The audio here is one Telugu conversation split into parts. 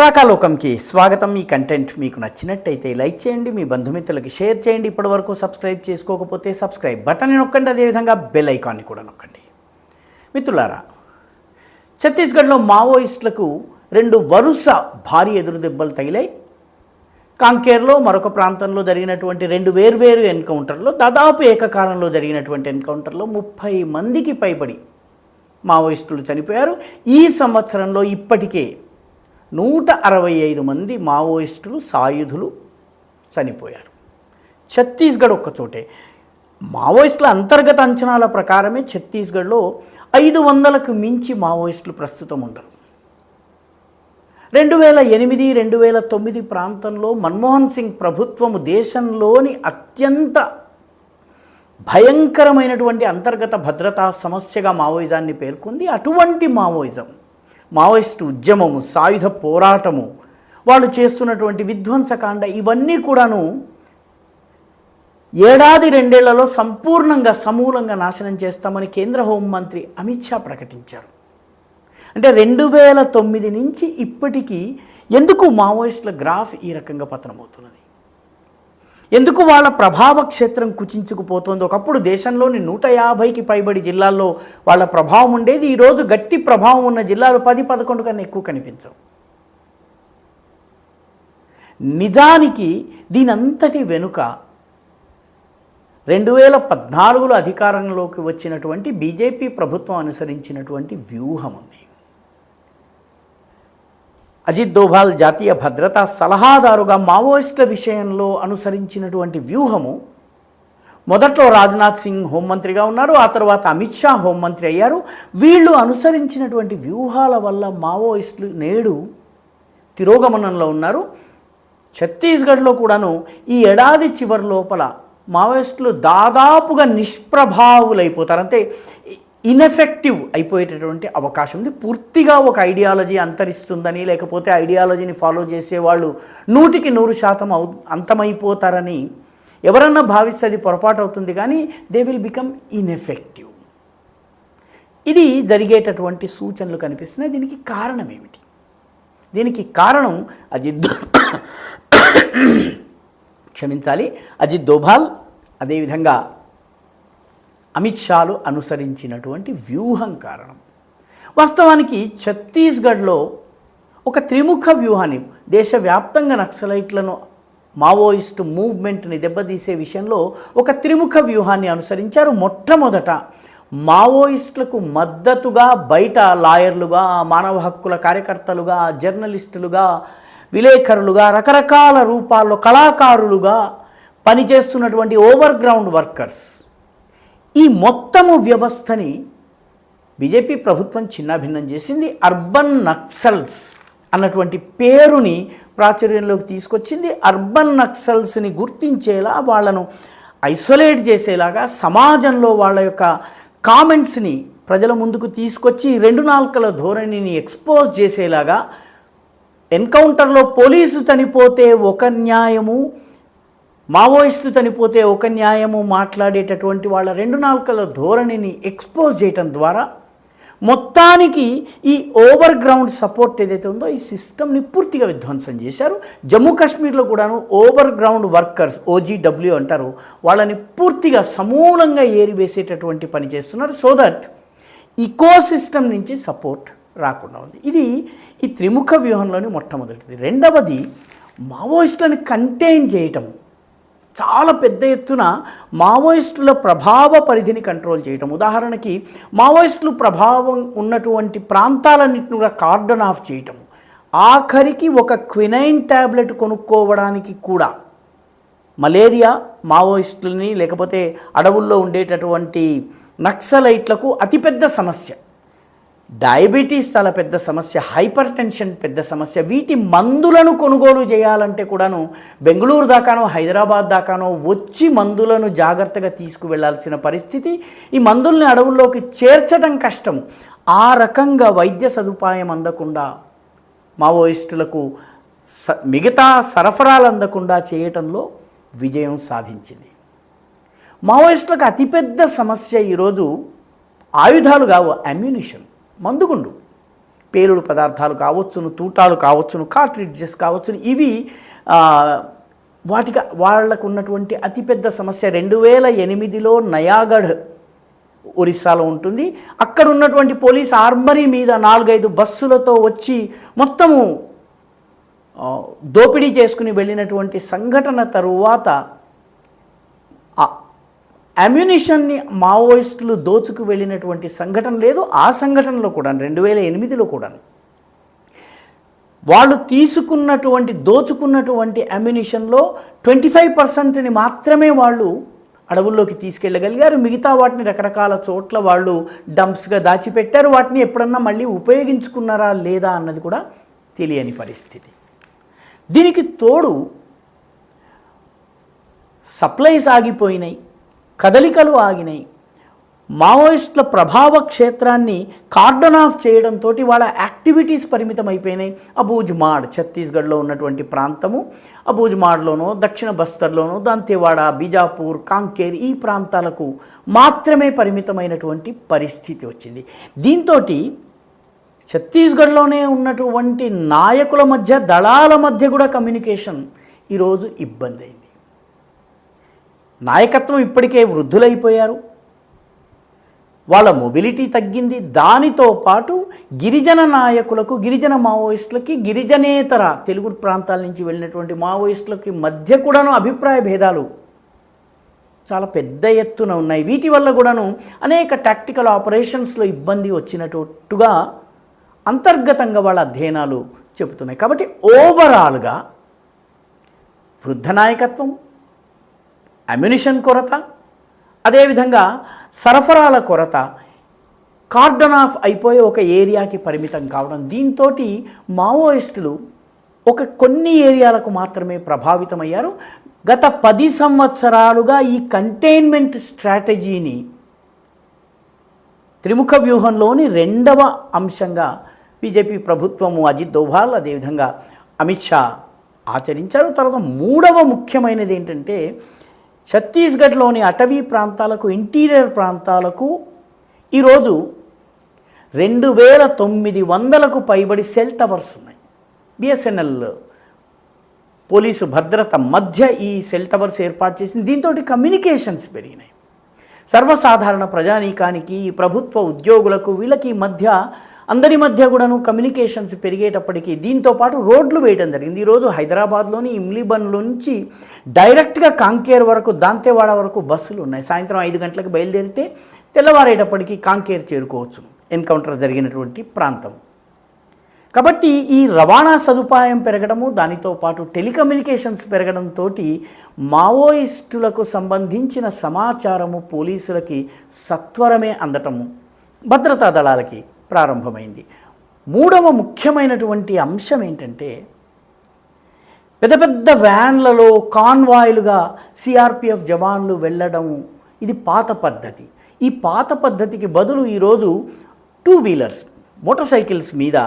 రాకాలోకంకి స్వాగతం. ఈ కంటెంట్ మీకు నచ్చినట్టయితే లైక్ చేయండి, మీ బంధుమిత్రులకి షేర్ చేయండి. ఇప్పటివరకు సబ్స్క్రైబ్ చేసుకోకపోతే సబ్స్క్రైబ్ బటన్ని నొక్కండి, అదేవిధంగా బెల్ ఐకాన్ని కూడా నొక్కండి. మిత్రులారా, ఛత్తీస్గఢ్లో మావోయిస్టులకు 2 వరుస భారీ ఎదురుదెబ్బలు తగిలాయి. కాంకేర్లో మరొక ప్రాంతంలో జరిగినటువంటి 2 వేర్వేరు ఎన్కౌంటర్లో, దాదాపు ఏకకాలంలో జరిగినటువంటి ఎన్కౌంటర్లో 30 మందికి పైబడి మావోయిస్టులు చనిపోయారు. ఈ సంవత్సరంలో ఇప్పటికే 165 మంది మావోయిస్టులు సాయుధులు చనిపోయారు. ఛత్తీస్గఢ్ ఒక్కచోటే. మావోయిస్టుల అంతర్గత అంచనాల ప్రకారమే ఛత్తీస్గఢ్లో 500కు మించి మావోయిస్టులు ప్రస్తుతం ఉండరు. 2008, 2009 ప్రాంతంలో మన్మోహన్ సింగ్ ప్రభుత్వము దేశంలోని అత్యంత భయంకరమైనటువంటి అంతర్గత భద్రతా సమస్యగా మావోయిజాన్ని పేర్కొంది. అటువంటి మావోయిస్టు ఉద్యమము, సాయుధ పోరాటము, వాళ్ళు చేస్తున్నటువంటి విధ్వంసకాండ, ఇవన్నీ కూడాను ఏడాది 2 ఏళ్లలో సంపూర్ణంగా సమూలంగా నాశనం చేస్తామని కేంద్ర హోంమంత్రి అమిత్ షా ప్రకటించారు. అంటే 2009 నుంచి ఇప్పటికీ ఎందుకు మావోయిస్టుల గ్రాఫ్ ఈ రకంగా పతనమవుతున్నది? ఎందుకు వాళ్ళ ప్రభావ క్షేత్రం కుచించుకుపోతుంది? ఒకప్పుడు దేశంలోని 150కి పైబడి జిల్లాల్లో వాళ్ళ ప్రభావం ఉండేది. ఈరోజు గట్టి ప్రభావం ఉన్న జిల్లాలు 10-11 కన్నా ఎక్కువ కనిపించవు. నిజానికి దీనంతటి వెనుక 2014లో అధికారంలోకి వచ్చినటువంటి బీజేపీ ప్రభుత్వం అనుసరించినటువంటి వ్యూహం ఉంది. అజిత్ దోభాల్ జాతీయ భద్రతా సలహాదారుగా మావోయిస్టుల విషయంలో అనుసరించినటువంటి వ్యూహము, మొదట్లో రాజ్నాథ్ సింగ్ హోంమంత్రిగా ఉన్నారు, ఆ తర్వాత అమిత్ షా హోంమంత్రి అయ్యారు. వీళ్ళు అనుసరించినటువంటి వ్యూహాల వల్ల మావోయిస్టులు నేడు తిరోగమనంలో ఉన్నారు. ఛత్తీస్గఢ్లో కూడాను ఈ ఏడాది చివరి లోపల మావోయిస్టులు దాదాపుగా నిష్ప్రభావులైపోతారు. అంటే ఇన్ఎఫెక్టివ్ అయిపోయేటటువంటి అవకాశం ఉంది. పూర్తిగా ఒక ఐడియాలజీ అంతరిస్తుందని, లేకపోతే ఐడియాలజీని ఫాలో చేసేవాళ్ళు 100% అంతమైపోతారని ఎవరన్నా భావిస్తే అది పొరపాటు అవుతుంది. కానీ దే విల్ బికమ్ ఇన్ఎఫెక్టివ్. ఇది జరిగేటటువంటి సూచనలు కనిపిస్తున్నాయి. దీనికి కారణం ఏమిటి? దీనికి కారణం అజిత్ దోభాల్, అదేవిధంగా అమిత్ షాలు అనుసరించినటువంటి వ్యూహం కారణం. వాస్తవానికి ఛత్తీస్గఢ్లో ఒక త్రిముఖ వ్యూహాన్ని, దేశవ్యాప్తంగా నక్సలైట్లను, మావోయిస్టు మూవ్మెంట్ని దెబ్బతీసే విషయంలో ఒక త్రిముఖ వ్యూహాన్ని అనుసరించారు. మొట్టమొదట మావోయిస్టులకు మద్దతుగా బయట లాయర్లుగా, మానవ హక్కుల కార్యకర్తలుగా, జర్నలిస్టులుగా, విలేకరులుగా, రకరకాల రూపాల్లో కళాకారులుగా పనిచేస్తున్నటువంటి ఓవర్ గ్రౌండ్ వర్కర్స్, ఈ మొత్తము వ్యవస్థని బీజేపీ ప్రభుత్వం చిన్నాభిన్నం చేసింది. అర్బన్ నక్సల్స్ అన్నటువంటి పేరుని ప్రాచుర్యంలోకి తీసుకొచ్చింది. అర్బన్ నక్సల్స్ని గుర్తించేలా, వాళ్ళను ఐసోలేట్ చేసేలాగా, సమాజంలో వాళ్ళ యొక్క కామెంట్స్ని ప్రజల ముందుకు తీసుకొచ్చి 2 నాల్కల ధోరణిని ఎక్స్పోజ్ చేసేలాగా, ఎన్కౌంటర్లో పోలీసు చనిపోతే ఒక న్యాయము, మావోయిస్టు చనిపోతే ఒక న్యాయము మాట్లాడేటటువంటి వాళ్ళ 2 నాల్కల ధోరణిని ఎక్స్పోజ్ చేయటం ద్వారా మొత్తానికి ఈ ఓవర్ గ్రౌండ్ సపోర్ట్ ఏదైతే ఉందో ఈ సిస్టమ్ని పూర్తిగా విధ్వంసం చేశారు. జమ్మూ కాశ్మీర్లో కూడాను ఓవర్ గ్రౌండ్ వర్కర్స్, OGW అంటారు, వాళ్ళని పూర్తిగా సమూలంగా ఏరివేసేటటువంటి పని చేస్తున్నారు. సో దట్ ఈకో సిస్టమ్ నుంచి సపోర్ట్ రాకుండా ఉంది. ఇది ఈ త్రిముఖ వ్యూహంలోని మొట్టమొదటిది. రెండవది, మావోయిస్టులను కంటైన్ చేయటం, చాలా పెద్ద ఎత్తున మావోయిస్టుల ప్రభావ పరిధిని కంట్రోల్ చేయటం. ఉదాహరణకి మావోయిస్టులు ప్రభావం ఉన్నటువంటి ప్రాంతాలన్నింటిని కూడా కార్డన్ ఆఫ్ చేయటం. ఆఖరికి ఒక క్వినైన్ ట్యాబ్లెట్ కొనుక్కోవడానికి కూడా మలేరియా మావోయిస్టులని, లేకపోతే అడవుల్లో ఉండేటటువంటి నక్సలైట్లకు అతిపెద్ద సమస్య. డయాబెటీస్ చాలా పెద్ద సమస్య, హైపర్ టెన్షన్ పెద్ద సమస్య. వీటి మందులను కొనుగోలు చేయాలంటే కూడాను బెంగళూరు దాకానో, హైదరాబాద్ దాకానో వచ్చి మందులను జాగ్రత్తగా తీసుకువెళ్లాల్సిన పరిస్థితి. ఈ మందుల్ని అడవుల్లోకి చేర్చడం కష్టం. ఆ రకంగా వైద్య సదుపాయం అందకుండా, మావోయిస్టులకు మిగతా సరఫరాలు అందకుండా చేయటంలో విజయం సాధించింది. మావోయిస్టులకు అతిపెద్ద సమస్య ఈరోజు ఆయుధాలు కావు, అమ్యునిషన్, మందుగుండు. పేలుడు పదార్థాలు కావచ్చును, తూటాలు కావచ్చును, కార్ట్రిడ్జెస్ కావచ్చును, ఇవి వాళ్లకు ఉన్నటువంటి అతిపెద్ద సమస్య. 2008లో నయాగఢ్ ఒరిస్సాలో ఉంటుంది. అక్కడ ఉన్నటువంటి పోలీస్ ఆర్మరీ మీద 4-5 బస్సులతో వచ్చి మొత్తము దోపిడీ చేసుకుని వెళ్ళినటువంటి సంఘటన తరువాత అమ్యునిషన్ని మావోయిస్టులు దోచుకు వెళ్ళినటువంటి సంఘటన లేదు. ఆ సంఘటనలో కూడా 2008లో కూడా వాళ్ళు దోచుకున్నటువంటి అమ్యునిషన్లో 25%ని మాత్రమే వాళ్ళు అడవుల్లోకి తీసుకెళ్ళగలిగారు. మిగతా వాటిని రకరకాల చోట్ల వాళ్ళు డంప్స్గా దాచిపెట్టారు. వాటిని ఎప్పుడన్నా మళ్ళీ ఉపయోగించుకున్నారా లేదా అన్నది కూడా తెలియని పరిస్థితి. దీనికి తోడు సప్లైస్ ఆగిపోయినాయి, కదలికలు ఆగినాయి. మావోయిస్టుల ప్రభావ క్షేత్రాన్ని కార్డన్ ఆఫ్ చేయడంతో వాళ్ళ యాక్టివిటీస్ పరిమితం అయిపోయినాయి. అబూజ్మాడ్ ఛత్తీస్గఢ్లో ఉన్నటువంటి ప్రాంతము, అబూజ్మాడ్లోనూ దక్షిణ బస్తర్లోనూ దంతెవాడ, బీజాపూర్, కాంకేర్ ఈ ప్రాంతాలకు మాత్రమే పరిమితమైనటువంటి పరిస్థితి వచ్చింది. దీంతో ఛత్తీస్గఢ్లోనే ఉన్నటువంటి నాయకుల మధ్య, దళాల మధ్య కూడా కమ్యూనికేషన్ ఈరోజు ఇబ్బంది అయింది. నాయకత్వం ఇప్పటికే వృద్ధులైపోయారు, వాళ్ళ మొబిలిటీ తగ్గింది. దానితో పాటు గిరిజన నాయకులకు, గిరిజన మావోయిస్టులకి, గిరిజనేతర తెలుగు ప్రాంతాల నుంచి వెళ్ళినటువంటి మావోయిస్టులకి మధ్య కూడాను అభిప్రాయ భేదాలు చాలా పెద్ద ఎత్తున ఉన్నాయి. వీటి వల్ల కూడాను అనేక టాక్టికల్ ఆపరేషన్స్లో ఇబ్బంది వచ్చినట్టుగా అంతర్గతంగా వాళ్ళ అధ్యయనాలు చెబుతున్నాయి. కాబట్టి ఓవరాల్గా వృద్ధ నాయకత్వం, అమ్యునిషన్ కొరత, అదేవిధంగా సరఫరాల కొరత, కార్డన్ ఆఫ్ అయిపోయి ఒక ఏరియాకి పరిమితం కావడం, దీంతో మావోయిస్టులు కొన్ని ఏరియాలకు మాత్రమే ప్రభావితమయ్యారు. గత 10 సంవత్సరాలుగా ఈ కంటైన్మెంట్ స్ట్రాటజీని త్రిముఖ వ్యూహంలోని 2వ అంశంగా బీజేపీ ప్రభుత్వము, అజిత్ దోభాల్, అదేవిధంగా అమిత్ షా ఆచరించారు. తర్వాత 3వ ముఖ్యమైనది ఏంటంటే ఛత్తీస్గఢ్లోని అటవీ ప్రాంతాలకు, ఇంటీరియర్ ప్రాంతాలకు ఈరోజు 2900కు పైబడి సెల్ టవర్స్ ఉన్నాయి. బిఎస్ఎన్ఎల్ పోలీసు భద్రత మధ్య ఈ సెల్ టవర్స్ ఏర్పాటు చేసింది. దీంతో కమ్యూనికేషన్స్ పెరిగినాయి. సర్వసాధారణ ప్రజానీకానికి, ప్రభుత్వ ఉద్యోగులకు, వీళ్ళకి మధ్య, అందరి మధ్య కూడాను కమ్యూనికేషన్స్ పెరిగేటప్పటికీ దీంతోపాటు రోడ్లు వేయడం జరిగింది. ఈరోజు హైదరాబాద్లోని ఇమ్లీబన్ నుంచి డైరెక్ట్గా కాంకేర్ వరకు, దాంతెవాడ వరకు బస్సులు ఉన్నాయి. సాయంత్రం 5 గంటలకు బయలుదేరితే తెల్లవారేటప్పటికి కాంకేర్ చేరుకోవచ్చు, ఎన్కౌంటర్ జరిగినటువంటి ప్రాంతం. కాబట్టి ఈ రవాణా సదుపాయం పెరగడము, దానితో పాటు టెలికమ్యూనికేషన్స్ పెరగడంతో మావోయిస్టులకు సంబంధించిన సమాచారము పోలీసులకి సత్వరమే అందటము భద్రతా దళాలకి ప్రారంభమైంది. 3వ ముఖ్యమైనటువంటి అంశం ఏంటంటే పెద్ద పెద్ద వ్యాన్లలో కాన్వాయ్లుగా సిఆర్పిఎఫ్ జవాన్లు వెళ్ళడము. ఇది పాత పద్ధతి. ఈ పాత పద్ధతికి బదులు ఈరోజు 2 వీలర్స్, మోటార్ సైకిల్స్ మీద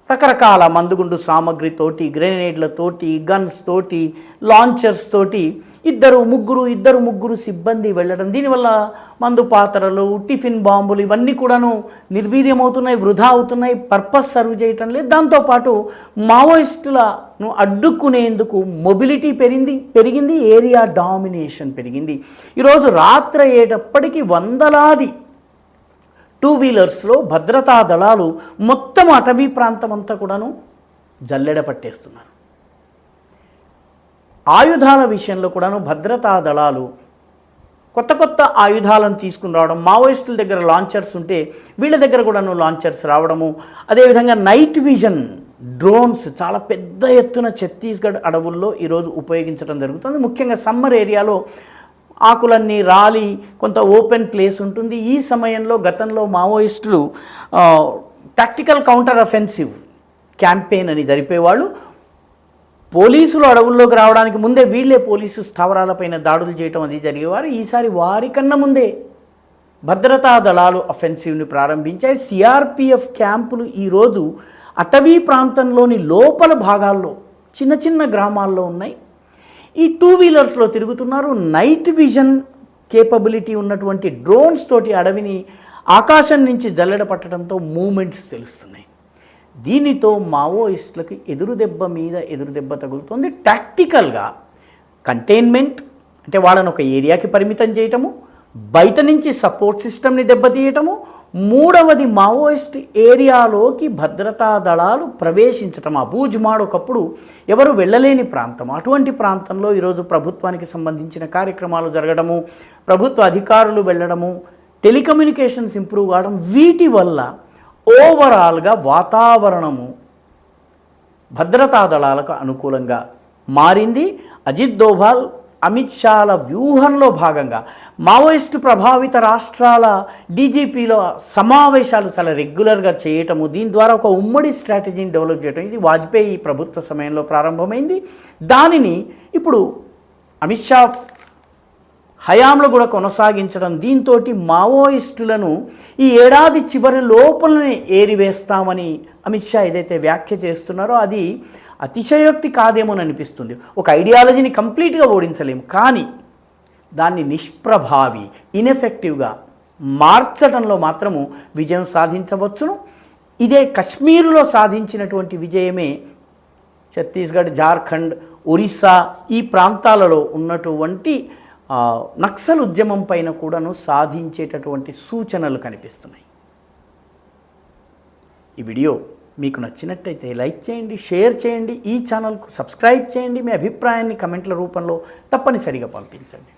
రకరకాల మందుగుండు సామగ్రితోటి, గ్రెనేడ్లతోటి, గన్స్ తోటి, లాంచర్స్ తోటి ఇద్దరు ముగ్గురు సిబ్బంది వెళ్ళడం. దీనివల్ల మందు పాత్రలు, టిఫిన్ బాంబులు ఇవన్నీ కూడాను నిర్వీర్యమవుతున్నాయి, వృధా అవుతున్నాయి, పర్పస్ సర్వ్ చేయటం లేదు. దాంతోపాటు మావోయిస్టులను అడ్డుకునేందుకు మొబిలిటీ పెరిగింది, ఏరియా డామినేషన్ పెరిగింది. ఈరోజు రాత్రి అయ్యేటప్పటికీ వందలాది 2 వీలర్స్లో భద్రతా దళాలు మొత్తం అటవీ ప్రాంతం అంతా కూడాను జల్లెడ పట్టేస్తున్నారు. ఆయుధాల విషయంలో కూడాను భద్రతా దళాలు కొత్త ఆయుధాలను తీసుకుని రావడం, మావోయిస్టుల దగ్గర లాంచర్స్ ఉంటే వీళ్ళ దగ్గర కూడాను లాంచర్స్ రావడము, అదేవిధంగా నైట్ విజన్ డ్రోన్స్ చాలా పెద్ద ఎత్తున ఛత్తీస్గఢ్ అడవుల్లో ఈరోజు ఉపయోగించడం జరుగుతుంది. ముఖ్యంగా సమ్మర్ ఏరియాలో ఆకులన్నీ రాలి కొంత ఓపెన్ ప్లేస్ ఉంటుంది. ఈ సమయంలో గతంలో మావోయిస్టులు టాక్టికల్ కౌంటర్ అఫెన్సివ్ క్యాంపెయిన్ అని జరిపేవాళ్ళు. పోలీసులు అడవుల్లోకి రావడానికి ముందే వీళ్ళే పోలీసు స్థావరాలపైన దాడులు చేయటం అది జరిగేవారు. ఈసారి వారికన్నా ముందే భద్రతా దళాలు అఫెన్సివ్ని ప్రారంభించాయి. సిఆర్పిఎఫ్ క్యాంపులు ఈరోజు అటవీ ప్రాంతంలోని లోపల భాగాల్లో చిన్న చిన్న గ్రామాల్లో ఉన్నాయి. ఈ 2 వీలర్స్లో తిరుగుతున్నారు. నైట్ విజన్ కేపబిలిటీ ఉన్నటువంటి డ్రోన్స్ తోటి అడవిని ఆకాశం నుంచి జల్లెడ పట్టడంతో మూమెంట్స్ తెలుస్తున్నాయి. దీనితో మావోయిస్టులకు ఎదురుదెబ్బ మీద ఎదురుదెబ్బ తగులుతుంది. టాక్టికల్గా కంటైన్మెంట్ అంటే వాళ్ళని ఒక ఏరియాకి పరిమితం చేయటము, బయట నుంచి సపోర్ట్ సిస్టమ్ని దెబ్బతీయటము, మూడవది మావోయిస్ట్ ఏరియాలోకి భద్రతా దళాలు ప్రవేశించటం. అబూజ్మాడ్ ఒకప్పుడు ఎవరు వెళ్ళలేని ప్రాంతం. అటువంటి ప్రాంతంలో ఈరోజు ప్రభుత్వానికి సంబంధించిన కార్యక్రమాలు జరగడము, ప్రభుత్వ అధికారులు వెళ్ళడము, టెలికమ్యూనికేషన్స్ ఇంప్రూవ్ కావడం, వీటి వల్ల ఓవరాల్గా వాతావరణము భద్రతా దళాలకు అనుకూలంగా మారింది. అజిత్ దోభాల్ అమిత్ షాల వ్యూహంలో భాగంగా మావోయిస్టు ప్రభావిత రాష్ట్రాల డీజీపీలో సమావేశాలు చాలా రెగ్యులర్గా చేయటము, దీని ద్వారా ఒక ఉమ్మడి స్ట్రాటజీని డెవలప్ చేయటం, ఇది వాజ్పేయి ప్రభుత్వ సమయంలో ప్రారంభమైంది. దానిని ఇప్పుడు అమిత్ షా హయాంలో కూడా కొనసాగించడం, దీంతో మావోయిస్టులను ఈ ఏడాది చివరి లోపలనే ఏరివేస్తామని అమిత్ షా ఏదైతే వ్యాఖ్య చేస్తున్నారో అది అతిశయోక్తి కాదేమోని అనిపిస్తుంది. ఒక ఐడియాలజీని కంప్లీట్గా ఓడించలేము, కానీ దాన్ని నిష్ప్రభావి ఇన్ఎఫెక్టివ్గా మార్చడంలో మాత్రము విజయం సాధించవచ్చును. ఇదే కశ్మీరులో సాధించినటువంటి విజయమే ఛత్తీస్గఢ్, జార్ఖండ్, ఒరిస్సా ఈ ప్రాంతాలలో ఉన్నటువంటి నక్సల్ ఉద్యమం పైన కూడాను సాధించేటటువంటి సూచనలు కనిపిస్తున్నాయి. ఈ వీడియో మీకు నచ్చినట్టయితే లైక్ చేయండి, షేర్ చేయండి, ఈ ఛానల్కు సబ్స్క్రైబ్ చేయండి, మీ అభిప్రాయాన్ని కమెంట్ల రూపంలో తప్పనిసరిగా పంపించండి.